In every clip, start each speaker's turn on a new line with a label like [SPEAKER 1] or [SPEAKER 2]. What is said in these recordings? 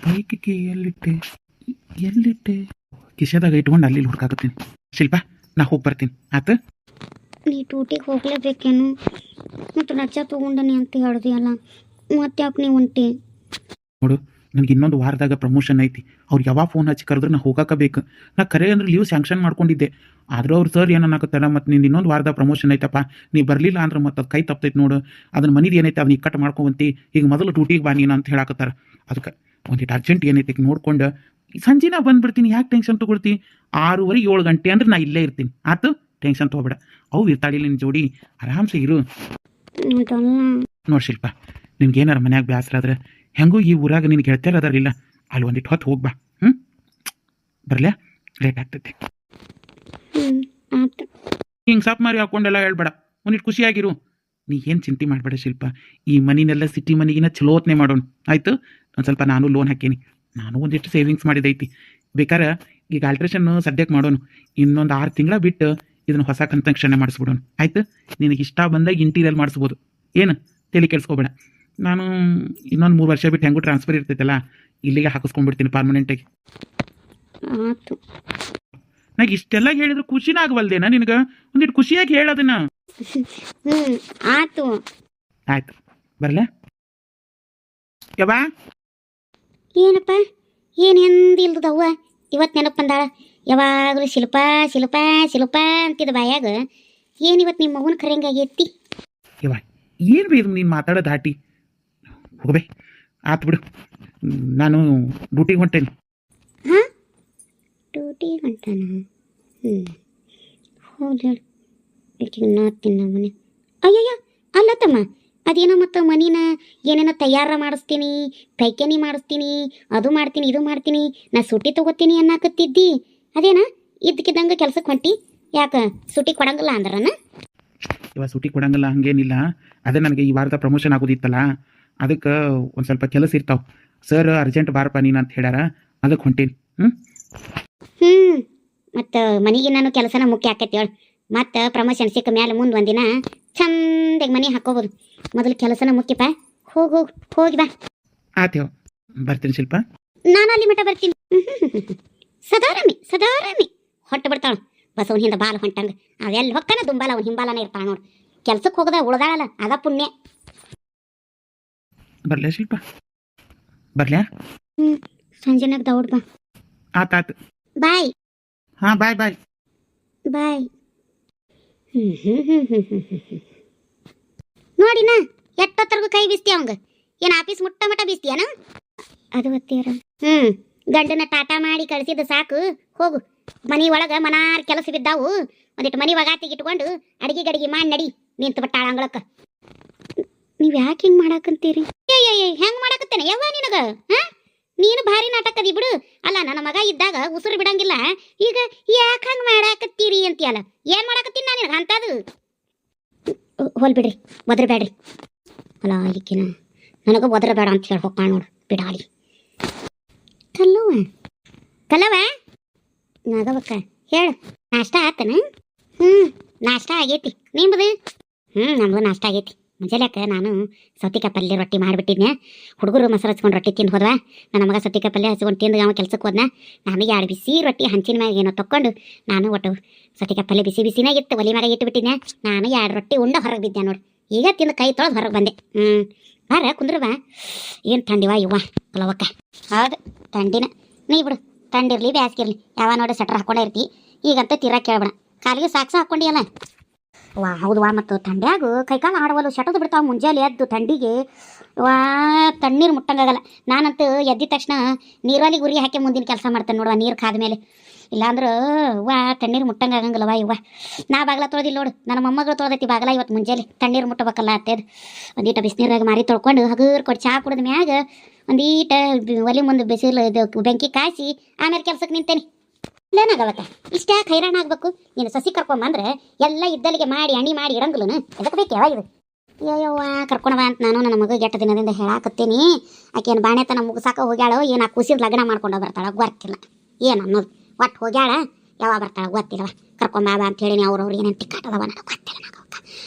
[SPEAKER 1] ಬೈಕಿಗೆ ಎಲ್ಲಿಟ್ಟೆ ಕಿಶೆದಾಗ ಇಟ್ಕೊಂಡು ಅಲ್ಲಿ ಹುಡ್ಕಾಕತ್ತೀನಿ. ಶಿಲ್ಪ, ನಾ ಹೋಗಿ ಬರ್ತೀನಿ ಆತ.
[SPEAKER 2] ನೀ ಟೂಟಿಗೆ ಹೋಗ್ಲೇಬೇಕೇನು? ಮತ್ತು ರಜಾ ತೊಗೊಂಡನಿ ಅಂತ ಹೇಳ್ದಿಯಲ್ಲ, ಮತ್ತೆ ಯಾಕೆ ನೀವು ಹೊಂಟಿ?
[SPEAKER 1] ನೋಡು, ನನಗೆ ಇನ್ನೊಂದು ವಾರದಾಗ ಪ್ರಮೋಷನ್ ಐತಿ. ಅವ್ರು ಯಾವಾಗ ಫೋನ್ ಹಚ್ಚಿ ಕರೆದ್ರೆ ನಾ ಹೋಗಬೇಕು. ನಾ ಕರೆ ಅಂದ್ರೆ ಲೀವ್ ಸ್ಯಾಂಕ್ಷನ್ ಮಾಡ್ಕೊಂಡಿದ್ದೆ. ಆದರೂ ಅವ್ರು ಸರ್ ಏನು ಅನ್ನಕತ್ತಾರ, ಮತ್ತು ನಿಂದು ಇನ್ನೊಂದು ವಾರದಾಗ ಪ್ರಮೋಷನ್ ಐತಪ್ಪ, ನೀ ಬರಲಿಲ್ಲ ಅಂದ್ರೆ ಮತ್ತೆ ಅದು ಕೈ ತಪ್ತೈತೆ ನೋಡು, ಅದನ್ನ ಮನಿದು ಏನೈತೆ ಅದನ್ನ ಇಕ್ಕಟ್ಟು ಮಾಡ್ಕೊಂಬಂತಿ, ಈಗ ಮೊದಲು ಡ್ಯೂಟಿಗೆ ಬಾ ನೀನು ಅಂತ ಹೇಳಕತ್ತಾರ. ಅದಕ್ಕೆ ಒಂದಿಟ್ಟು ಅರ್ಜೆಂಟ್ ಏನೈತೆ ನೋಡ್ಕೊಂಡು ಸಂಜೆ ನಾ ಬಂದುಬಿಡ್ತೀನಿ. ಯಾಕೆ ಟೆನ್ಷನ್ ತೊಗೊಳ್ತಿ? 6:30 7 ಗಂಟೆ ಅಂದ್ರೆ ನಾ ಇಲ್ಲೇ ಇರ್ತೀನಿ ಆತು. ಟೆನ್ಷನ್ ತೊಗೊಬೇಡ, ಅವು ಇರ್ತಾಳಿಲ್ಲ ನಿನ್ನ ಜೋಡಿ, ಆರಾಮ್ಸೆ ಇರು. ನೋಡಿ ಶಿಲ್ಪ, ನಿನ್ಗೇನಾರ ಮನ್ಯಾಗ ಬೇಸರ ಆದ್ರೆ ಹೆಂಗೂ ಈ ಊರಾಗ ನಿನಗೆ ಗೆಳತಿಯರು ಅದಾರಿಲ್ಲ, ಅಲ್ಲಿ ಒಂದಿಟ್ಟು ಹೊತ್ತು ಹೋಗ್ಬಾ. ಬರಲೇ, ಲೇಟ್ ಆಗ್ತೈತಿ. ಹಿಂಗೆ ಸಾಪ್ ಮಾರಿ ಹಾಕೊಂಡೆಲ್ಲ ಹೇಳ್ಬೇಡ, ಒಂದಿಟ್ಟು ಖುಷಿಯಾಗಿರು. ನೀ ಏನು ಚಿಂತೆ ಮಾಡಬೇಡ ಶಿಲ್ಪ, ಈ ಮನಿನೆಲ್ಲ ಸಿಟಿ ಮನಿಗಿನ ಚಲೋತ್ನೆ ಮಾಡೋಣ ಆಯಿತು. ಒಂದು ಸ್ವಲ್ಪ ನಾನು ಲೋನ್ ಹಾಕೀನಿ, ನಾನು ಒಂದಿಷ್ಟು ಸೇವಿಂಗ್ಸ್ ಮಾಡಿದೈತಿ. ಬೇಕಾರೆ ಈಗ ಆಲ್ಟ್ರೇಷನ್ ಸದ್ಯಕ್ಕೆ ಮಾಡೋಣ, ಇನ್ನೊಂದು 6 ತಿಂಗಳ ಬಿಟ್ಟು ಇದನ್ನು ಹೊಸ ಕನ್ಸ್ಟ್ರಕ್ಷನ್ನೇ ಮಾಡಿಸ್ಬಿಡೋಣ ಆಯಿತು. ನಿನಗೆ ಇಷ್ಟ ಬಂದಾಗ ಇಂಟೀರಿಯರ್ ಮಾಡಿಸ್ಬೋದು, ಏನು ತಲೆ ಕೆಡಿಸ್ಕೋಬೇಡ. ನಾನು ಇನ್ನೊಂದು 3 ವರ್ಷ ಬಿಟ್ಟು ಹೆಂಗೂ ಟ್ರಾನ್ಸ್ಫರ್ ಇರ್ತೈತಲ್ಲ, ಇಲ್ಲಿಗೆ ಹಾಕಿಸ್ಕೊಂಡ್ಬಿಡ್ತೀನಿ ಪರ್ಮನೆಂಟಾಗಿ. ನಾಗ ಇಷ್ಟೆಲ್ಲ ಹೇಳಿದ್ರು ಖುಷಿನ ಆಗವಲ್ದೇನಾ ನಿನಗೆ? ಒಂದಿಟ್ಟು ಖುಷಿಯಾಗಿ ಹೇಳೋದನ್ನ.
[SPEAKER 2] ಆಯ್ತು
[SPEAKER 1] ಆಯ್ತು, ಬರಲೇ ಯವ್ವ.
[SPEAKER 2] ಏನಪ್ಪ, ಏನು ಎಂದಿಲ್ದವ್ವ ಇವತ್ತು ನೆನಪು ಬಂದಾಳ. ಯಾವಾಗಲೂ ಶಿಲ್ಪ ಶಿಲ್ಪ ಶಿಲ್ಪ ಅಂತಿದ್ದ ಬಾಯಾಗ ಏನು ಇವತ್ತು ನಿಮ್ಮ ಮಗನ ಕರೆಯಂಗಾಗೈತಿ?
[SPEAKER 1] ಯವ್ವ, ಏನು ಬಿ ಇದು ನೀನು ಮಾತಾಡೋದು ದಾಟಿ ಹೋಗಬೇ. ಆತು ಬಿಡು, ನಾನು ಡ್ಯೂಟಿಗೆ ಹೊಂಟೇನಿ.
[SPEAKER 2] ಹಾಂ, ಡ್ಯೂಟಿಗೆ ಹೊಂಟಾನ? ಹೌದು ಹೇಳು. ತಿನ್ನ ಮನೆ ಅಯ್ಯಯ್ಯ ಅಲ್ಲ ತಮ್ಮ, ಅದೇನೋ ಮತ್ತು ಮನಿನ ಏನೇನೋ ತಯಾರ ಮಾಡಿಸ್ತೀನಿ, ಪೈಕೇನಿ ಮಾಡಿಸ್ತೀನಿ, ಅದು ಮಾಡ್ತೀನಿ ಇದು ಮಾಡ್ತೀನಿ, ನಾ ಸುಟಿ ತೊಗೋತೀನಿ ಅನ್ನಕತ್ತಿದ್ದಿ. ಅದೇನಾ ಇದ್ದಕ್ಕಿದ್ದಂಗೆ ಕೆಲ್ಸಕ್ಕೆ ಹೊಂಟಿ? ಯಾಕೆ ಸುಟಿ ಕೊಡಂಗಿಲ್ಲ ಅಂದ್ರನ?
[SPEAKER 1] ಇವಾಗ ಸುಟಿ ಕೊಡಂಗಿಲ್ಲ ಹಂಗೇನಿಲ್ಲ, ಅದೇ ನನಗೆ ಈ ವಾರದ ಪ್ರಮೋಷನ್ ಆಗೋದಿತ್ತಲ್ಲ, ಅದಕ್ಕೆ ಒಂದು ಸ್ವಲ್ಪ ಕೆಲಸ ಇರ್ತಾವೆ. ಸರ್ ಅರ್ಜೆಂಟ್ ಬಾರಪ್ಪ ನೀನು ಅಂತ ಹೇಳ್ಯಾರ, ಅದಕ್ಕೆ ಹೊಂಟೀನಿ.
[SPEAKER 2] ಮತ್ತು ಮನೆಗೆ ನಾನು ಕೆಲಸನ ಮುಖ್ಯ ಆಕೈತಿ ಹೇಳು. ಮತ್ತು ಪ್ರಮೋಷನ್ ಸಿಕ್ಕ ಮೇಲೆ ಮುಂದೆ ಒಂದಿನ ಚಂದಾಗಿ ಮನೆ ಹಾಕೋಬೋದು. ಮೊದಲು ಕೆಲಸನ ಮುಖ್ಯಪ್ಪ. ಹೋಗಿ ಬಾ.
[SPEAKER 1] ಆತೇವ, ಬರ್ತೀನಿ ಶಿಲ್ಪ.
[SPEAKER 2] ನಾನು ಅಲ್ಲಿ ಮಟ್ಟ ಬರ್ತೀನಿ. ಸದಾರಾಮಿ ಹೊಟ್ಟೆ ಬಿಡ್ತಾಳು ಬಸವನ ಹಿಂದ ಬಾಲ ಹೊಂಟಂಗೆ. ಅವೆಲ್ಲ ಹೊಕ್ಕನ ದುಂಬಾಲ ಅವ್ನು ಹಿಂಬಾಲನ ಇರ್ತಾಳ ನೋಡು. ಕೆಲ್ಸಕ್ಕೆ ಹೋಗದ ಉಳ್ದಾಳಲ್ಲ ಅದ ಪುಣ್ಯ.
[SPEAKER 1] ಬರ್ಲೇ ಶಿಲ್ಪ, ಬರ್ಲ್ಯಾ?
[SPEAKER 2] ಸಂಜೆನಾಗ ದೌಡ್ ಬಾ.
[SPEAKER 1] ಆತಾತು,
[SPEAKER 2] ಬಾಯ್.
[SPEAKER 1] ಹಾಂ ಬಾಯ್ ಬಾಯ್
[SPEAKER 2] ಬಾಯ್. ನೋಡಿನ ಎಷ್ಟೊತ್ತರ್ಗು ಕೈ ಬೀಸ್ತೀಯ ಅವಂಗ? ಏನು ಆಫೀಸ್ ಮುಟ್ಟ ಮಟ್ಟ ಬೀಸ್ತೀಯನ? ಅದು ಗೊತ್ತೀರ. ಗಂಡನ ಟಾಟಾ ಮಾಡಿ ಕಳಿಸಿದ ಸಾಕು, ಹೋಗು. ಮನೆ ಒಳಗೆ ಮನಾರ್ ಕೆಲಸ ಬಿದ್ದಾವು, ಒಂದಿಟ್ಟು ಮನೆ ಒಗಾತಿಗೆ ಇಟ್ಕೊಂಡು ಅಡಿಗೆ ಗಡಿಗೆ ಮಾಡಿ ನಡಿ ನಿಂತು ಬಿಟ್ಟಾಳ ಅಂಗಳಕ್ಕ. ನೀವು ಯಾಕೆ ಹಿಂಗೆ ಮಾಡಾಕಂತೀರಿ? ಹೆಂಗೆ ಮಾಡಾಕತ್ತೇನೆ ಯವ್ವ ನಿನಗ? ನೀನು ಭಾರಿ ನಾಟಕದಿ ಬಿಡು. ಅಲ್ಲ, ನನ್ನ ಮಗ ಇದ್ದಾಗ ಉಸಿರು ಬಿಡಂಗಿಲ್ಲ, ಈಗ ಯಾಕೆ ಹಂಗೆ ಮಾಡಾಕತ್ತೀರಿ ಅಂತೀಯಲ್ಲ. ಏನು ಮಾಡಾಕತ್ತೀನಿ ನಾನು ನಿನಗೆ ಅಂತದು? ಹೋಲ್ ಬಿಡ್ರಿ, ಒದ್ರಬೇಡ್ರಿ. ಅಲ್ಲ ಈಕಿನ ನನಗೆ ಒದ್ರಬೇಡ ಅಂತ ಹೇಳಿ ಹೋಗ್ತಾಳ ನೋಡು ಬಿಡಾಳಿ. ಕಲ್ಲವ ನಗವಕ್ಕ ಹೇಳು. ನಾಷ್ಟ ಆತನ? ನಾಷ್ಟ ಆಗೈತಿ. ನಿಮ್ದು? ನಮ್ದು ನಾಷ್ಟ ಆಗೈತಿ. ಮುಂಜಾನೆ ನಾನು ಸೌತಿಕಾಯಿ ಪಲ್ಯ ರೊಟ್ಟಿ ಮಾಡಿಬಿಟ್ಟಿದ್ನೆ. ಹುಡುಗರು ಮೊಸರು ಹಚ್ಕೊಂಡು ರೊಟ್ಟಿ ತಿಂದು ಹೋದ್ವಾ. ನನ್ನ ಮಗ ಸೌತಿಕಾಯಿ ಪಲ್ಯ ಹಚ್ಕೊಂಡು ತಿಂದು ಅವ ಕೆಲ್ಸಕ್ಕೆ ಹೋದ್ನ. ನಾನು 2 ಬಿಸಿ ರೊಟ್ಟಿ ಹಂಚಿನ ಮ್ಯಾಗ ಏನೋ ತೊಗೊಂಡು ನಾನು ಒಟ್ಟು ಸೌತಿಕಾಯಿ ಪಲ್ಯ ಬಿಸಿನಾಗಿತ್ತು, ಒಲಿ ಮ್ಯಾಗ ಇಟ್ಟುಬಿಟ್ಟಿದ್ನೆ. ನಾನು 2 ರೊಟ್ಟಿ ಉಂಡ ಹೊರಗೆ ಬಿದ್ದೆ ನೋಡಿ. ಈಗ ತಿಂದು ಕೈ ತೊಳೆದು ಹೊರಗೆ ಬಂದೆ. ಬಾರ ಕುಂದ್ರವಾ. ಏನು ಥಂಡಿವಾ ಇವ್ವ ಪಲವಕ್ಕ? ಹೌದು ಥಂಡಿನ. ನೀ ಬಿಡು, ಥಂಡಿರ್ಲಿ ಬ್ಯಾಸ್ಗಿರ್ಲಿ ಯಾವ ನೋಡಿ ಸೆಟ್ರ್ ಹಾಕೊಂಡೇ ಇರ್ತಿ. ಈಗಂತ ತೀರಾ ಕೇಳ್ಬೇಡ, ಕಾಲಿಗೆ ಸಾಕ್ಸ ಹಾಕ್ಕೊಂಡಿಯಲ್ಲ. ಹೌದು ಮತ್ತು ಥಂಡ್ಯಾಗ ಕೈಕಾಲು ಆಡವಲ್ಲ, ಶಟದು ಬಿಡ್ತಾವೆ ಮುಂಜಾನೆ ಎದ್ದು ಥಂಡಿಗೆ. ತಣ್ಣೀರು ಮುಟ್ಟಂಗಾಗಲ್ಲ. ನಾನಂತೂ ಎದ್ದಿದ ತಕ್ಷಣ ನೀರಲ್ಲಿ ಗುರಿ ಹಾಕಿ ಮುಂದಿನ ಕೆಲಸ ಮಾಡ್ತೇನೆ ನೋಡುವ, ನೀರು ಕಾದ ಮೇಲೆ. ಇಲ್ಲಾಂದ್ರೆ ತಣ್ಣೀರು ಮುಟ್ಟಂಗಾಗಂಗಿಲ್ಲವ ಇವ್ವ. ನಾ ಬಾಗ್ಲ ತೊಳೆದಿಲ್ಲ ನೋಡು, ನನ್ನ ಮೊಮ್ಮಗಳು ತೊಳೆದೈತಿ ಬಾಗಲ ಇವತ್ತು ಮುಂಜಾನೆ. ತಣ್ಣೀರು ಮುಟ್ಟಬೇಕಲ್ಲ ಅಂತೇದು ಒಂದೀಟ ಬಿಸಿನೀರಾಗ ಮಾರಿ ತೊಳ್ಕೊಂಡು ಹಗುರ್ ಕೊಟ್ಟು ಚಹಾ ಕುಡಿದ ಮ್ಯಾಗ ಒಂದೀಟ ಒಲಿ ಮುಂದೆ ಬಿಸಿಲು ಇದು ಬೆಂಕಿ ಕಾಯಿಸಿ ಆಮೇಲೆ ಕೆಲ್ಸಕ್ಕೆ ನಿಂತೇನೆ. ಇಲ್ಲೇನಾಗವತ್ತ ಇಷ್ಟ್ಯಾಕೆ ಹೈರಾಣ ಆಗ್ಬೇಕು? ನೀನು ಸಸಿ ಕರ್ಕೊಂಬಂದ್ರೆ ಎಲ್ಲ ಇದ್ದಲ್ಲಿಗೆ ಮಾಡಿ ಅಣಿ ಮಾಡಿ ಇಡಂಗಿಲ್ಲನು? ಎದಕ್ಕೆ ಬೇಕು ಯಾವ ಇದು? ಅಯ್ಯವ್ವ ಕರ್ಕೊಂಡವ ಅಂತ ನಾನು ನನ್ನ ಮಗ 8 ದಿನದಿಂದ ಹೇಳಾಕತ್ತೀನಿ. ಆಕೇನು ಬಾಣೆತನ ಮುಗಿಸಾಕ ಹೋಗ್ಯಾಳೋ ಏನು, ಆ ಕೂಸಿದ ಲಗ್ನ ಮಾಡ್ಕೊಂಡು ಬರ್ತಾಳ ಗೊತ್ತಿಲ್ಲ ಏನು ಅನ್ನೋದು. ಒಟ್ಟು ಹೋಗ್ಯಾಳ, ಯಾವಾಗ ಬರ್ತಾಳ ಗೊತ್ತಿಲ್ಲವ. ಕರ್ಕೊಂಬಾಬ ಅಂತ ಹೇಳಿ ಅವ್ರವ್ರು ಏನೇನು ಟಿಕ್ಕಾಟದವ ನನಗೆ ಗೊತ್ತಿಲ್ಲ. ನಾಗವಕ್ಕ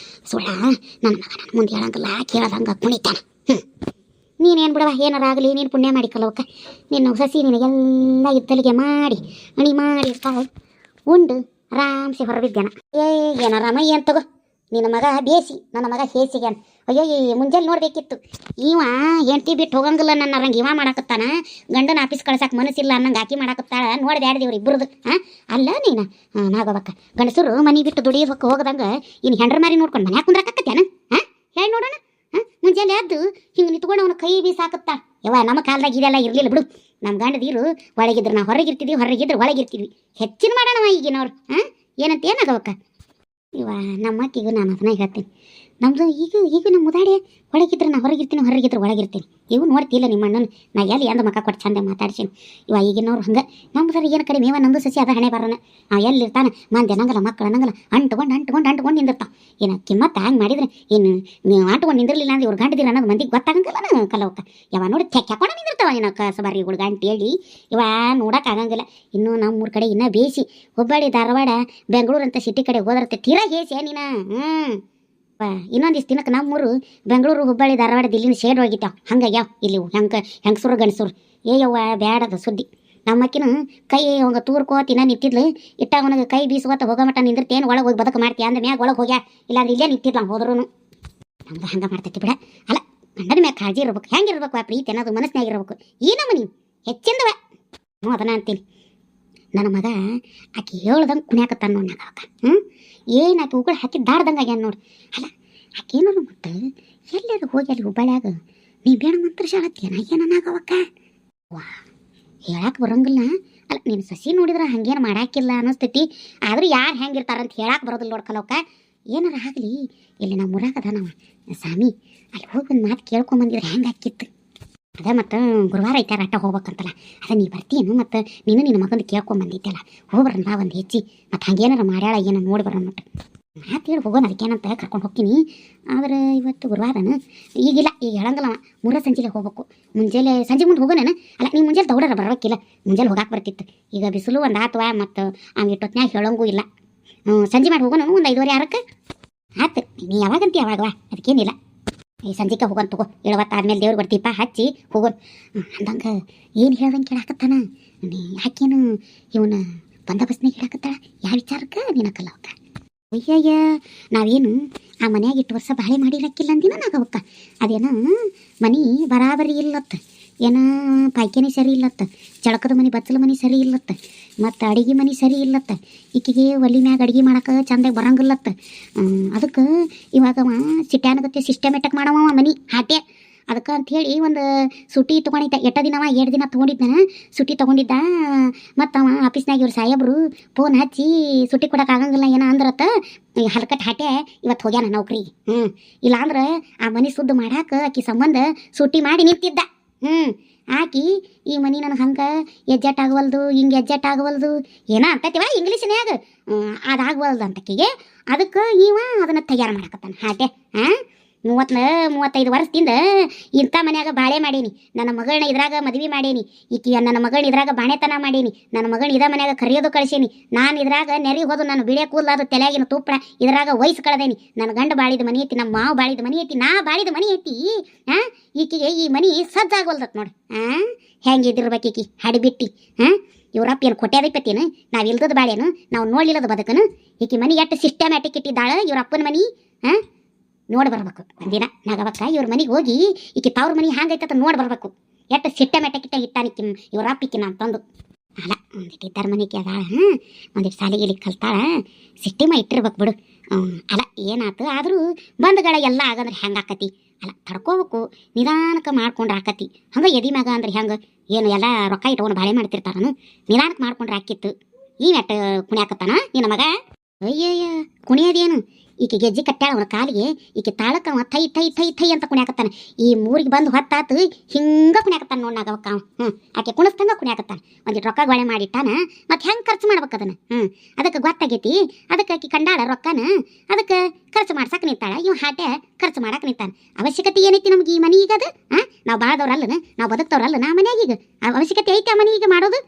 [SPEAKER 2] ಸುಳ್ಳ ನನ್ನ ಮಗ ನನ್ನ ಮುಂದೆ ಹೇಳಂಗಿಲ್ಲ, ಕೇಳದಂಗೆ ಕುಣಿತಾನೆ. ನೀನೇನು ಬಿಡವ ಏನಾರ ಆಗಲಿ ನೀನು ಪುಣ್ಯ ಮಾಡಿ ಕಲವಕ್ಕ ನಿನ್ನ ಸಸಿ ನಿನಗೆಲ್ಲ ಇದ್ದಲಿಗೆ ಮಾಡಿ ಅಣಿ ಮಾಡಿ ಇರ್ತಾಳೆ ಉಂಡು ಆರಾಮ್ಸೆ ಹೊರಬಿದ್ದಾನ ಏನಾರಾಮ ಏನು ತಗೋ ನಿನ್ನ ಮಗ ಬೇಸಿ ನನ್ನ ಮಗ ಹೇಸಿಗ್ಯಾನ ಅಯ್ಯೋ ಮುಂಜಾನೆ ನೋಡ್ಬೇಕಿತ್ತು ಇವ ಹೆಂಡ್ತಿ ಬಿಟ್ಟು ಹೋಗಂಗಿಲ್ಲ ನನ್ನ ರಂಗೆ ಇವ ಮಾಡಾಕತ್ತಾನ ಗಂಡನ ಆಫೀಸ್ ಕಳ್ಸಕ್ಕೆ ಮನಸ್ಸಿಲ್ಲ ಅನ್ನಂಗೆ ಆಕಿ ಮಾಡಾಕತ್ತಾಳ ನೋಡಿ ಬ್ಯಾಡ್ದಿವ್ರು ಇಬ್ಬರದು ಅಲ್ಲ ನೀನು ನಾಗವಕ್ಕ ಗಂಡಸರು ಮನೆ ಬಿಟ್ಟು ದುಡಿಯೋಕೆ ಹೋಗದಂಗೆ ಇನ್ನು ಹೆಂಡ್ರ ಮಾರಿ ನೋಡ್ಕೊಂಡು ಮನ್ಯಾಗ ಕುಂದ್ರಾಕತ್ತೇನ ಹೇಳಿ ನೋಡೋಣ ಮುಂಜಾನೆ ಎದ್ದು ಹಿಂಗೆ ನಿಂತ್ಕೊಂಡು ಅವನ ಕೈ ಬೀಸಾಕತ್ತಾಳ ಯವ್ವ ನಮ್ಮ ಕಾಲದಾಗ ಇದೆಲ್ಲ ಇರಲಿಲ್ಲ ಬಿಡು ನಮ್ಮ ಗಂಡದೀರು ಒಳಗಿದ್ರು ನಾವು ಹೊರಗಿರ್ತಿದ್ವಿ ಹೊರಗಿದ್ರು ಒಳಗಿರ್ತಿದ್ವಿ ಹೆಚ್ಚಿನ ಮಾಡೋಣವ ಈಗಿನವ್ರು ಏನಂತ ಏನಾಗವಕ್ಕ ಇವ ನಮ್ಮ ಅಕ್ಕಿಗೂ ನಾನು ಅದನ್ನ ಹೇಳ್ತೀನಿ ನಮ್ಮದು ಈಗ ನಮ್ಮ ಮುದಾಡೆ ಒಳಗಿದ್ರೆ ನಾ ಹೊರಗಿದ್ರೆ ಒಳಗಿರ್ತೀನಿ ಇವು ನೋಡ್ತಿಲ್ಲ ನಿಮ್ಮ ಅಣ್ಣನ ನಾ ಎಲ್ಲಿ ಎಂದ ಮಕ್ಕ ಕೊಟ್ಟು ಚಂದ ಮಾತಾಡ್ಸೀನಿ ಇವ ಈಗಿನವ್ರು ಹಂಗೆ ನಮ್ದು ಏನು ಕಡಿಮೆ ಇವ ನಮ್ಮದು ಸಸಿ ಅದ ಹಣೆ ಬರೋಣ ಅವ ಎಲ್ಲಿರ್ತಾನೆ ಮಂದಿ ಅನ್ನಂಗಲ್ಲ ಮಕ್ಕಳು ಅನ್ನಂಗಲ್ಲ ಅಂಟ್ಕೊಂಡು ನಿಂದಿರ್ತಾವ ಏನು ಕಿಮ್ಮತ್ತ ಹಂಗೆ ಮಾಡಿದ್ರೆ ಏನು ನೀವು ಅಂಟ್ಕೊಂಡು ನಿಂದಿರಲಿಲ್ಲ ಅಂದ್ರೆ ಇವ್ರು ಗಂಟದಿಲ್ಲ ಅನ್ನೋದು ಮಂದಿಗೆ ಗೊತ್ತಾಗಂಗಿಲ್ಲ ನಾನು ಕಲವಕ್ಕ ಯಾವ ನೋಡಿ ತೆಕ್ಕೊಂಡು ನಿಂದಿರ್ತಾವ ಇನ್ನು ಕಸಬಾರಿ ಇವ್ಳು ಗಂಟು ಹೇಳಿ ಇವ ನೋಡೋಕೆ ಆಗಂಗಿಲ್ಲ ಇನ್ನೂ ನಮ್ಮೂರ ಕಡೆ ಇನ್ನೂ ಬೇಸಿ ಹುಬ್ಬಳ್ಳಿ ಧಾರವಾಡ ಬೆಂಗಳೂರು ಅಂತ ಸಿಟಿ ಕಡೆ ಹೋದ್ರತ್ತೆ ತೀರಾ ಹೇಸಿ ನೀನು ಇನ್ನೊಂದಿಷ್ಟು ದಿನಕ್ಕೆ ನಮ್ಮೂರು ಬೆಂಗಳೂರು ಹುಬ್ಬಳ್ಳಿ ಧಾರವಾಡ ದಿಲ್ಲಿನ ಶೇಡ್ ಹೋಗಿದ್ದಾವ ಹಂಗಾಗ್ಯಾವ ಇಲ್ಲಿ ಹೆಂಗಸರು ಗಂಡಸರು ಯವ್ವ ಬ್ಯಾಡದ ಸುದ್ದಿ ನಮ್ಮಕ್ಕಿನ ಕೈ ಅವಂಗ ತೂರ್ಕೋತಿನ ನಿಂತಿದ್ಲು ಇಟ್ಟ ಅವನಿಗೆ ಕೈ ಬೀಸುವತ್ತ ಹೋಗೋ ಮಟ್ಟ ನಿಂದಿರ್ತೇನು ಒಳಗೆ ಹೋಗಿ ಬದುಕು ಮಾಡ್ತೀಯ ಅಂದ ಮ್ಯಾಗ ಒಳಗೆ ಹೋಗ್ಯಾ ಇಲ್ಲಾಂದ್ರೆ ಇಲ್ಲೇ ನಿಂತಿದ್ಲ ಹೋದ್ರೂ ನಮ್ದು ಹಂಗೆ ಮಾಡ್ತೈತಿ ಬಿಡ ಅಲ್ಲ ಗಂಡನ ಮ್ಯಾಗ ಕಾಳಜಿ ಇರ್ಬೇಕು ಹೆಂಗಿರ್ಬೇಕು ಆ ಪ್ರೀತಿ ಅನ್ನೋದು ಮನಸ್ಸಿನಾಗ ಇರ್ಬೇಕು ಏನಮ್ಮ ನೀವು ಹೆಚ್ಚಿಂದವ ಅದನ್ನ ಅಂತೀನಿ ನನ್ನ ಮಗ ಆಕೆ ಹೇಳ್ದಂಗೆ ಕುಣ್ಯಾಕತ್ತಾನ ನೋಡಿ ನಾಗವಕ್ಕ ಏನು ಆಕೆ ಉಗುಳು ಹಾಕಿ ದಾಡ್ದಂಗೆ ಆಗ್ಯಾನ ನೋಡಿ ಅಲ್ಲ ಆಕೇನಾರು ಮತ್ತು ಎಲ್ಲರೂ ಹೋಗಿ ಅಲ್ಲಿ ಹುಬ್ಬಳ್ಯಾಗ ನೀ ಬೇಡ ಮಂತ್ರ ಶಾಳತ್ತೇನ ಏನನ್ನಾಗವಕ್ಕ ವಾ ಹೇಳಕ್ಕೆ ಬರೋಂಗಿಲ್ಲ ಅಲ್ಲ ನೀನು ಸಸಿ ನೋಡಿದ್ರೆ ಹಂಗೇನು ಮಾಡಾಕಿಲ್ಲ ಅನ್ನಿಸ್ತೈತಿ ಆದರೂ ಯಾರು ಹೆಂಗಿರ್ತಾರಂತ ಹೇಳಕ್ಕೆ ಬರೋದಿಲ್ಲ ನೋಡ್ಕಲವಕ್ಕ ಏನಾರ ಆಗಲಿ ಇಲ್ಲಿ ನಮ್ಮ ಊರಾಗದ ನಾವು ಸ್ವಾಮಿ ಅಲ್ಲಿ ಹೋಗಿ ಒಂದು ಮಾತು ಕೇಳ್ಕೊಂಬಂದಿದ್ರೆ ಹೆಂಗೆ ಹಾಕಿತ್ತು ಅದ ಮತ್ತು ಗುರುವಾರ ಐತಾರ ಅಟ್ಟ ಹೋಗ್ಬೇಕಂತಲ್ಲ ಅದ ನೀ ಬರ್ತೀಯನು ಮತ್ತು ನೀನು ನಿನ್ನ ಮಗಂದು ಕೇಳ್ಕೊಂಬಂದಿದ್ದಲ್ಲ ಹೋಗ್ಬರೋಣ ಬಾ ಒಂದು ಹೆಚ್ಚಿ ಮತ್ತು ಹಂಗೇನಾರ ಮಾಡ್ಯಾಳ ಏನೋ ನೋಡಿ ಬರೋಣ ಮಟ್ಟ ಮಾತು ಹೇಳಿ ಹೋಗೋಣ ಅದಕ್ಕೇನಂತ ಕರ್ಕೊಂಡು ಹೋಗ್ತೀನಿ ಆದ್ರೆ ಇವತ್ತು ಗುರುವಾರನ ಈಗಿಲ್ಲ ಈಗ ಹೇಳಂಗಿಲ್ಲ ಮೂರ ಸಂಜೆಲೆ ಹೋಗ್ಬೇಕು ಮುಂಜಾನೆ ಸಂಜೆ ಮುಂದೆ ಹೋಗೋಣ ಅಲ್ಲ ನೀವು ಮುಂಜಾನೆ ದೌಡರ ಬರೋಕ್ಕಿಲ್ಲ ಮುಂಜಾನೆ ಹೋಗಾಕೆ ಬರ್ತಿತ್ತು ಈಗ ಬಿಸಿಲು ಒಂದು ಆತವ ಮತ್ತು ಅವ್ನು ಇಟ್ಟೊತ್ನ್ಯಾಗ ಹೇಳೋಂಗೂ ಇಲ್ಲ ಸಂಜೆ ಮಾಡಿ ಹೋಗೋಣ ಒಂದು 5:30 ಆತು ನೀ ಯಾವಾಗಂತ ಯಾವಾಗವಾ ಅದಕ್ಕೇನಿಲ್ಲ ಈ ಸಂಜೆಗೆ ಹೋಗೋಣ ತಗೋ 70 ಆದ್ಮೇಲೆ ದೇವ್ರಿಗೆ ಬರ್ತೀಪ ಹಚ್ಚಿ ಹೋಗೋಣ ಅಂದಂಗೆ ಏನು ಹೇಳ್ದಂಗೆ ಕೇಳಾಕತ್ತಾನ ನೀ ಯಾಕೇನು ಇವನ ಬಂದೋಬಸ್ನಾಗ ಹೇಳಾಕತ್ತಾಳ ಯಾವ ವಿಚಾರಕ್ಕೆ ನೀನಕ್ಕಲ್ಲವಕ್ಕ ಅಯ್ಯಯ್ಯ ನಾವೇನು ಆ ಮನ್ಯಾಗ 8 ವರ್ಷ ಬಾಳೆ ಮಾಡಿರಕ್ಕಿಲ್ಲ ಅಂದಿನ ನಾಗವಕ್ಕ ಅದೇನ ಮನೆ ಬರಾಬರಿ ಇಲ್ಲತ್ತ ಏನ ಪಾಯ್ಕೆನೆ ಸರಿ ಇಲ್ಲತ್ತ ಚಳಕದ ಮನೆ ಬಚ್ಚಲ ಮನೆ ಸರಿ ಇಲ್ಲತ್ತ ಮತ್ತು ಅಡುಗೆ ಮನೆ ಸರಿ ಇಲ್ಲತ್ತ ಈಕಿಗೆ ಒಲಿ ಮ್ಯಾಗ ಅಡುಗೆ ಮಾಡಕ್ಕೆ ಚಂದಾಗಿ ಬರಂಗಿಲ್ಲತ್ತ ಅದಕ್ಕೆ ಇವಾಗ ಸಿಟ್ಯಾನಗತ್ತೆ ಸಿಸ್ಟಮೆಟಿಕ್ ಮಾಡವ ಮನೆ ಹಾಟೆ ಅದಕ್ಕೆ ಅಂಥೇಳಿ ಒಂದು ಸುಟಿ ತೊಗೊಂಡಿದ್ದ 8 ದಿನವ 2 ದಿನ ತೊಗೊಂಡಿದ್ದಾನ ಸುಟಿ ತೊಗೊಂಡಿದ್ದ ಮತ್ತು ಅವ ಆಫೀಸ್ನಾಗ ಇವ್ರು ಸಾಹೇಬ್ರು ಫೋನ್ ಹಚ್ಚಿ ಸುಟಿ ಕೊಡೋಕೆ ಆಗಂಗಿಲ್ಲ ಏನೋ ಅಂದ್ರತ್ತ ಹಲ್ಕಟ್ಟು ಹಾಟೆ ಇವತ್ತು ಹೋಗ್ಯಾನ ನೌಕರಿಗೆ ಇಲ್ಲಾಂದ್ರೆ ಆ ಮನೆ ಸುದ್ದು ಮಾಡಾಕ ಆಕಿ ಸಂಬಂಧ ಸುಟಿ ಮಾಡಿ ನಿಂತಿದ್ದ ಆಕಿ ಈ ಮನೆ ನನಗೆ ಹಂಗೆ ಎಜ್ಜೆಟ್ ಆಗವಲ್ದು ಹಿಂಗೆ ಎಜ್ಜೆಟ್ ಆಗವಲ್ದು ಏನೋ ಅಂತೈತಿವ ಇಂಗ್ಲೀಷ್ನ್ಯಾಗ ಅದಾಗವಲ್ದು ಅಂತಕ್ಕಿಗೆ ಅದಕ್ಕೆ ಇವ ಅದನ್ನು ತಯಾರು ಮಾಡಕತ್ತಾನ ಹಾಟೆ 35 ವರ್ಷದಿಂದ ಇಂಥ ಮನ್ಯಾಗ ಬಾಳೆ ಮಾಡೀನಿ ನನ್ನ ಮಗಳನ್ನ ಇದ್ರಾಗ ಮದುವೆ ಮಾಡೀನಿ ಈಕಿ ನನ್ನ ಮಗಳನ್ನ ಇದ್ರಾಗ ಬಾಣೆತನ ಮಾಡೀನಿ ನನ್ನ ಮಗಳನ್ನ ಇದ ಮನ್ಯಾಗ ಕರೆಯೋದು ಕಳಿಸೀನಿ ನಾನು ಇದ್ರಾಗ ನೆರಿ ಹೋದು ನಾನು ಬಿಳೆ ಕೂದಲು ಅದು ತಲೆಯಾಗಿನ ತುಪ್ಪಳ ಇದ್ರಾಗ ವಯಸ್ಸು ಕಳೆದೇನಿ ನನ್ನ ಗಂಡ ಬಾಳಿದ ಮನೆ ಐತಿ ನಮ್ಮ ಮಾವು ಬಾಳಿದ ಮನೆ ಐತಿ ನಾ ಬಾಳಿದ ಮನೆ ಐತಿ ಈಕಿಗೆ ಈ ಮನೆ ಸಜ್ಜಾಗೋಲ್ದತ್ ನೋಡಿ ಹೆಂಗಿದಿರ್ಬೇಕು ಈಕಿ ಹಡಿಬಿಟ್ಟಿ ಇವ್ರಪ್ಪ ಏನು ಕೊಟ್ಟ್ಯಾದೈಪತ್ತೇನು ನಾವು ಇಲ್ದದ ಬಾಳೇನು ನಾವು ನೋಡ್ಲಿಲ್ಲದ ಬದುಕನು ಈಕಿ ಮನೆ ಎಷ್ಟು ಸಿಸ್ಟಮ್ಯಾಟಿಕ್ ಇಟ್ಟಿದ್ದಾಳ ಇವ್ರಪ್ಪನ ಮನೆ ನೋಡಿ ಬರ್ಬೇಕು ಒಂದಿನ ನಾಗವಕ್ಕ ಇವ್ರ ಮನೆಗೆ ಹೋಗಿ ಈಕಿ ತವ್ರ ಮನೆ ಹ್ಯಾಂಗೈತ ನೋಡಿ ಬರ್ಬೇಕು ಎಷ್ಟು ಸಿಸ್ಟಮ್ಯಾಟಿಕ್ ಇಟ್ಟಾನಿಕ್ಕಿ ಇವ್ರ ಅಪ್ಪಿಕ್ಕಿನ ಅಂತಂದು ಅಲ್ಲ ಒಂದಿಟ್ಟು ಇದ್ದಾರ ಮನೆಗೆ ಅದಾಳ ಒಂದಿಟ್ಟು ಸಾಲಿಗೆಲಿ ಕಲ್ತಾಳ ಸಿಸ್ಟಮ ಇಟ್ಟಿರ್ಬೇಕು ಬಿಡು ಅಲ್ಲ ಏನಾಯ್ತು ಆದರೂ ಬಂದ್ಗಳ ಎಲ್ಲ ಆಗಂದ್ರೆ ಹೆಂಗೆ ಆಕತಿ ಅಲ್ಲ ತಡ್ಕೋಬೇಕು ನಿಧಾನಕ್ಕೆ ಮಾಡ್ಕೊಂಡ್ರೆ ಆಕತಿ ಹಂಗೆ ಎದಿ ಮ್ಯಾಗ ಅಂದ್ರೆ ಹೆಂಗೆ ಏನು ಎಲ್ಲ ರೊಕ್ಕ ಇಟ್ಕೊಂಡು ಬಾಳೆ ಮಾಡ್ತಿರ್ತಾರನು ನಿಧಾನಕ್ಕೆ ಮಾಡ್ಕೊಂಡ್ರೆ ಆಕಿತ್ತು ಈ ನೆಟ್ ಕುಣಿಯಾಕತ್ತಾನ ನಿನ್ನ ಮಗ ಅಯ್ಯಯ್ಯ ಕುಣಿಯೋದೇನು ಈಕೆ ಗೆಜ್ಜೆ ಕಟ್ಟಾಳ ಅವನ ಕಾಲಿಗೆ ಈಕೆ ತಾಳಕ್ಕೆ ಅವ ಥೈ ಥೈ ಥೈ ಥೈ ಅಂತ ಕುಣ್ಯಾಕತ್ತಾನೆ ಈ ಮೂರಿಗೆ ಬಂದು ಹೊತ್ತಾತು ಹಿಂಗೆ ಕುಣ್ಯಾಕತ್ತಾನ ನೋಡ್ನಾಗವಕ್ಕ ಆಕೆ ಕುಣಿಸ್ತಂಗ ಕುಣ್ಯಾಕತ್ತಾನ ಒಂದಿಟ್ಟು ರೊಕ್ಕ ಗೊಳೆ ಮಾಡಿಟ್ಟಾನ ಮತ್ತೆ ಹೆಂಗೆ ಖರ್ಚು ಮಾಡ್ಬೇಕು ಅದನ್ನು ಅದಕ್ಕೆ ಗೊತ್ತಾಗೈತಿ ಅದಕ್ಕೆ ಆಕೆ ಕಂಡಾಳ ರೊಕ್ಕನ ಅದಕ್ಕೆ ಖರ್ಚು ಮಾಡ್ಸಕ್ಕೆ ನಿಂತಾಳ ಇವ ಹಾಟೆ ಖರ್ಚು ಮಾಡಕ್ಕೆ ನಿಂತಾನ ಅವಶ್ಯಕತೆ ಏನೈತಿ ನಮ್ಗೆ ಈ ಮನೆ ಈಗ ಅದು ನಾವು ಬಾಳದವ್ರಲ್ಲನ ನಾವು ಬದುಕ್ತವ್ರಲ್ಲ ನಾ ಮನೆಯಾಗ ಈಗ ಅವಶ್ಯಕತೆ ಐತಿ ಆ ಮನೆ ಈಗ ಮಾಡೋದು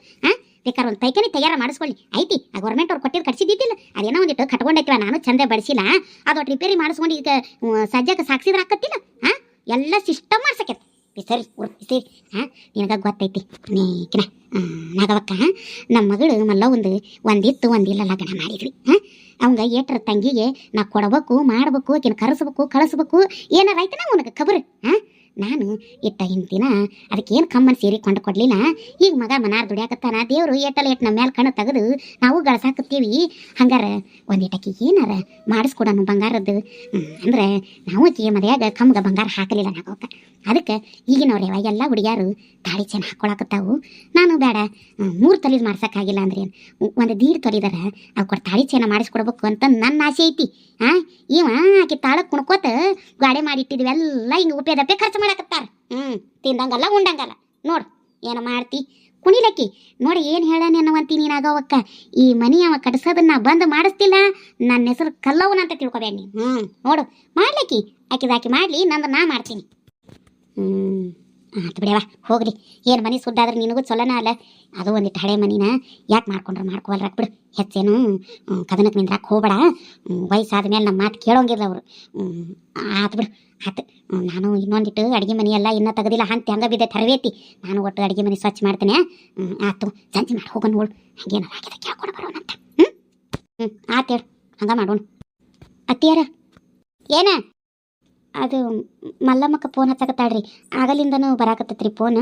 [SPEAKER 2] ಬೇಕಾದ್ರೆ ಒಂದು ಪೈಕನಿ ತಯಾರ ಮಾಡಿಸ್ಕೊಳ್ಳಿ ಐತಿ ಆ ಗೌರ್ಮೆಂಟ್ ಅವ್ರು ಕೊಟ್ಟಿದ್ದು ಕಟ್ಸಿದ್ದಿದ್ದಿಲ್ಲ ಅದೇನೋ ಒಂದಿಟ್ಟು ಕಟ್ಕೊಂಡೈತಿವ ನಾನು ಚಂದ ಬಡಿಸಿಲ್ಲ ಅದೊಟ್ಟು ರಿಪೇರಿ ಮಾಡಿಸ್ಕೊಂಡು ಈಗ ಸದ್ಯಕ್ಕೆ ಸಾಕ್ಸಿದ್ರೆ ಆಕತ್ತಿಲ್ಲ ಎಲ್ಲ ಸಿಸ್ಟಮ್ ಮಾಡ್ಸಕೈತಿ ಬಿಸರಿ ಬಿಸಿರಿ ಹಾಂ ನಿನಗೆ ಗೊತ್ತೈತಿ ನೀಕಿನ ನಾಗವಕ್ಕ ನಮ್ಮ ಮಗಳು ಮಲ್ಲ ಒಂದಿತ್ತು ಒಂದಿಲ್ಲ ಲಗ್ನ ಮಾಡಿದ್ವಿ ಹಾಂ ಅವಂಗ ಏಟ್ರ ತಂಗಿಗೆ ನಾ ಕೊಡ್ಬೇಕು ಮಾಡ್ಬೇಕು ಆಕಿನ ಕರೆಸ್ಬೇಕು ಕಳಿಸ್ಬೇಕು ಏನಾರ ಆಯ್ತನ ಅವನಿಗೆ ಖಬರ್ ಹಾಂ ನಾನು ಇಟ್ಟ ಹಿಂದಿನ ಅದಕ್ಕೇನು ಕಮ್ಮನ್ ಸೀರೆ ಕೊಂಡು ಕೊಡ್ಲಿಲ್ಲ ಈಗ ಮಗ ಮನಾರ್ ದುಡಿಯಾಕತ್ತಾನ ದೇವರು ಏಟಲ್ಲ ನಮ್ಮ ಮೇಲೆ ಕಣ್ಣು ತೆಗೆದು ನಾವು ಗಳಸಾಕತ್ತೀವಿ ಹಂಗಾರ ಒಂದಿಟಕ್ಕೆ ಏನಾರ ಮಾಡಿಸ್ಕೊಡೋಣ ಬಂಗಾರದ್ದು ಅಂದ್ರೆ ನಾವು ಆಕಿಗೆ ಮದ್ಯಾಗ ಕಮ್ಗೆ ಬಂಗಾರ ಹಾಕಲಿಲ್ಲ ನಾಗವಕ್ಕ ಅದಕ್ಕೆ ಈಗಿನವ್ರು ಎಲ್ಲ ಹುಡುಗಿಯಾರು ತಾಳಿ ಚೈನ್ ಹಾಕೊಳಕತ್ತಾವು ನಾನು ಬೇಡ 3 ತೊಲಿದ್ ಮಾಡ್ಸೋಕ್ಕಾಗಿಲ್ಲ ಅಂದ್ರೆ ಒಂದು ದೀಡ್ ತೊಲಿದಾರ ಅವ್ಕೊಟ್ಟು ತಾಳಿ ಚೈನ ಮಾಡಿಸ್ಕೊಡ್ಬೇಕು ಅಂತ ನನ್ನ ಆಸೆ ಐತಿ ಇವ ಆಕೆ ತಾಳಕ್ಕೆ ಕುಣ್ಕೋತ ಗಾಡಿ ಮಾಡಿಟ್ಟಿದ್ವಿ ಎಲ್ಲ ಹಿಂಗೆ ಉಪಯೋಗಪ್ಪೆ ಖರ್ಚು ಮಾಡಕತ್ತಾರ ತಿಂದಂಗಲ್ಲ ಉಂಡಂಗಲ್ಲ ನೋಡು ಏನು ಮಾಡ್ತಿ ಕುಣಿಲಕ್ಕಿ ನೋಡಿ ಏನು ಹೇಳನೇನವಂತಿ ನೀನಾಗವಕ್ಕ ಈ ಮನಿ ಅವ ಕಟ್ಸೋದನ್ನ ಬಂದ್ ಮಾಡಿಸ್ತಿಲ್ಲ ನನ್ನ ಹೆಸರು ಕಲ್ಲವನ ಅಂತ ತಿಳ್ಕೊಬೇಡ ನೀನು ನೋಡು ಮಾಡ್ಲಕ್ಕಿ ಆಕಿದಾಕಿ ಮಾಡ್ಲಿ ನಂದು ನಾ ಮಾಡ್ತೀನಿ ಆತು ಬಿಡವಾ ಹೋಗ್ಲಿ ಏನು ಮನೆ ಸುದ್ದಾದ್ರೆ ನಿನಗೂ ಚೊಲೋನ ಅಲ್ಲ ಅದು ಒಂದಿಟ್ಟು ಹಳೆ ಮನಿನ ಯಾಕೆ ಮಾಡ್ಕೊವಲ್ರಾಕ್ ಬಿಡು ಹೆಚ್ಚೇನು ಕದನಕ್ಕೆ ನಿಂದ್ರಾಕ್ ಹೋಗ್ಬೇಡ ವಯಸ್ಸಾದ ಮೇಲೆ ನಮ್ಮ ಮಾತು ಕೇಳೋಂಗಿಲ್ಲ ಅವರು ಆತು ಬಿಡು ಆತು ನಾನು ಇನ್ನೊಂದಿಟ್ಟು ಅಡುಗೆ ಮನೆ ಎಲ್ಲ ಇನ್ನೂ ತೆಗೆದಿಲ್ಲ ಹಂಗೆ ಬಿದ್ದೆ ತರಬೇತಿ ನಾನು ಒಟ್ಟು ಅಡುಗೆ ಮನೆ ಸ್ವಚ್ಛ ಮಾಡ್ತೇನೆ ಆತು ಸಂಜೆ ಮಾಡಿ ಹೋಗೋಣ ನೋಡು ಹಂಗೇನಾರು ಆಗಿದೆ ಕೇಳ್ಕೊಂಡು ಬರೋಣಂತ ಆತು ಹೇಳು ಹಂಗೆ ಮಾಡೋಣ ಅತ್ತಿಯಾರ ಏನ ಅದು ಮಲ್ಲಮ್ಮಕ್ಕ ಫೋನ್ ಹಚ್ಚಕತ್ತಾಳ್ರಿ ಆಗಲಿಂದನೂ ಬರಾಕತ್ತೈತ್ರಿ ಫೋನ್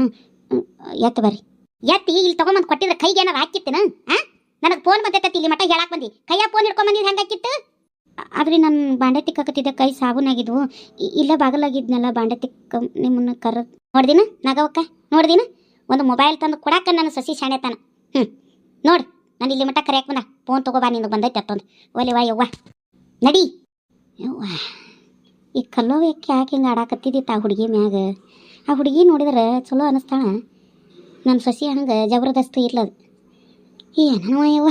[SPEAKER 2] ಎತ್ತು ಬರ್ರಿ ಎತ್ತಿ ಇಲ್ಲಿ ತೊಗೊಂಬಂದು ಕೊಟ್ಟಿದ್ರೆ ಕೈಗೆ ಏನಾರು ಹಾಕಿತ್ತೇನ ನನಗೆ ಫೋನ್ ಬಂದೈತಿ ಇಲ್ಲಿ ಮಟ್ಟ ಹೇಳಕ್ಕೆ ಬಂದು ಕೈಯ ಫೋನ್ ಹಿಡ್ಕೊಂಬಂದಿದ್ದು ಹೆಂಗೆ ಹಾಕಿತ್ತು ಆದ್ರೆ ನಾನು ಬಾಂಡೆ ತಿಕ್ಕಾಕತ್ತಿದ್ದೆ ಕೈ ಸಾಬೂನಾಗಿದ್ವು ಇಲ್ಲೇ ಬಾಗಲಾಗಿದ್ನಲ್ಲ ಬಾಂಡೆ ತಿಕ್ಕ ನಿಮ್ಮನ್ನ ನೋಡ್ದಿನ ನಾಗವಕ್ಕ ನೋಡ್ದಿನ ಒಂದು ಮೊಬೈಲ್ ತಂದು ಕೊಡಾಕ ನಾನು ಸಸಿ ಶಾಣೆತಾನ ನೋಡಿ ನಾನು ಇಲ್ಲಿ ಮಟ್ಟ ಕರೆಯಕ್ಕೆ ಬಂದ ಫೋನ್ ತೊಗೋಬಾ ನಿಂದು ಬಂದೈತೆ ಅತ್ತೊಂದು ಒಲಿವಾ ಯವ್ವ ನಡಿ ಯವ್ವ ಈ ಕಲ್ಲೋವ್ಯಕ್ಕೆ ಯಾಕೆ ಹಿಂಗೆ ಆಡಾಕತ್ತಿದ್ದಿತ್ತು ಆ ಹುಡುಗಿ ಮ್ಯಾಗ ಆ ಹುಡುಗಿ ನೋಡಿದ್ರೆ ಚಲೋ ಅನ್ನಿಸ್ತಾಳ ನನ್ನ ಸೊಸಿ ಹಂಗೆ ಜಬರ್ದಸ್ತ್ ಇರ್ಲದು ಏನೋ ಯವ್ವ